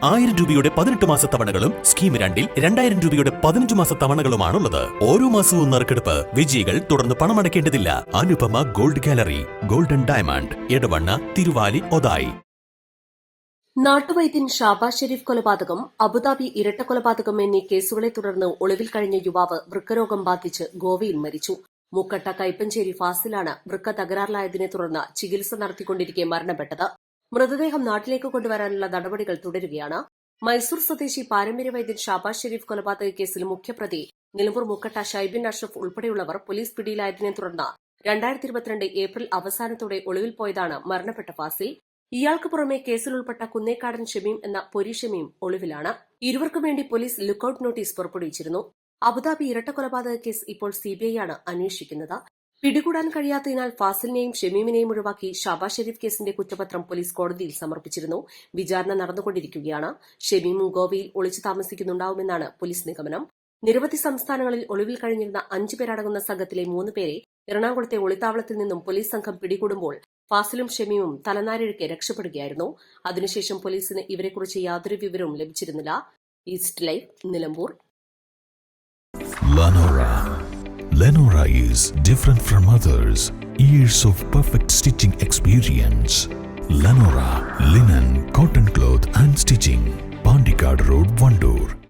1000 രൂപയുടെ 18 മാസ തവണകളും സ്കീം 2-ൽ 2000 രൂപയുടെ 15 മാസ തവണകളുമാണുള്ളത്. ഓരോ മാസവും നറുക്കെടുപ്പ്. വിജയികൾ തുടർന്ന് പണമടയ്ക്കേണ്ടതില്ല. Anupama gold gallery, golden diamond, Edavanna, Thiruvali, Othayi. നാട്ടുവൈദ്യൻ ഷാബാസ് ഷെരീഫ് കൊലപാതകം, അബുദാബി ഇരട്ടക്കൊലപാതകം എന്നീ കേസുകളെ തുടർന്ന് ഒളിവിൽ കഴിഞ്ഞ യുവാവ് വൃക്കരോഗം ബാധിച്ച് ഗോവയിൽ മരിച്ചു. മുക്കട്ട കൈപ്പഞ്ചേരി ഫാസിലാണ് വൃക്ക തകരാറിലായതിനെ തുടർന്ന് ചികിത്സ നടത്തിക്കൊണ്ടിരിക്കെ മരണപ്പെട്ടത്. മൃതദേഹം നാട്ടിലേക്ക് കൊണ്ടുവരാനുള്ള നടപടികൾ തുടരുകയാണ്. മൈസൂർ സ്വദേശി പാരമ്പര്യ വൈദ്യൻ ഷാബാസ് ഷെരീഫ് കൊലപാതക കേസിൽ മുഖ്യപ്രതി നിലമ്പൂർ മുക്കട്ട ഷൈബിൻ അഷ്റഫ് ഉൾപ്പെടെയുള്ളവർ പോലീസ് പിടിയിലായതിനെ തുടർന്ന് 2022 ഏപ്രിൽ അവസാനത്തോടെ ഒളിവിൽ പോയതാണ് മരണപ്പെട്ട ഫാസിൽ. ഇയാൾക്ക് പുറമെ കേസിൽ ഉൾപ്പെട്ട കുന്നേക്കാടൻ ഷമീം എന്ന പൊരി ഷമീം ഒളിവിലാണ്. ഇരുവർക്കും വേണ്ടി പോലീസ് ലുക്കൌട്ട് നോട്ടീസ് പുറപ്പെടുവിച്ചിരുന്നു. അബുദാബി ഇരട്ടക്കൊലപാതക കേസ് ഇപ്പോൾ സിബിഐ ആണ് അന്വേഷിക്കുന്നത്. പിടികൂടാൻ കഴിയാത്തതിനാൽ ഫാസിലിനെയും ഷമീമിനെയും ഒഴിവാക്കി ഷാബാസ് ഷെരീഫ് കേസിന്റെ കുറ്റപത്രം പോലീസ് കോടതിയിൽ സമർപ്പിച്ചിരുന്നു. വിചാരണ നടന്നുകൊണ്ടിരിക്കുകയാണ്. ഷമീമും ഗോവയിൽ ഒളിച്ചു താമസിക്കുന്നുണ്ടാവുമെന്നാണ് പോലീസ് നിഗമനം. നിരവധി സംസ്ഥാനങ്ങളിൽ ഒളിവിൽ കഴിഞ്ഞിരുന്ന 5 പേരടങ്ങുന്ന സംഘത്തിലെ 3 പേരെ എറണാകുളത്തെ ഒളിത്താവളത്തിൽ നിന്നും പോലീസ് സംഘം പിടികൂടുമ്പോൾ ഫാസിലും ഷമീമും തലനാരിഴയ്ക്ക് രക്ഷപ്പെടുകയായിരുന്നു. അതിനുശേഷം പോലീസിന് ഇവരെക്കുറിച്ച് യാതൊരു വിവരവും ലഭിച്ചിരുന്നില്ല. East live, Nilambur. Lenora is different from others. Years of perfect stitching experience. Lenora, linen, cotton cloth and stitching. Pandikad Road, Vandoor.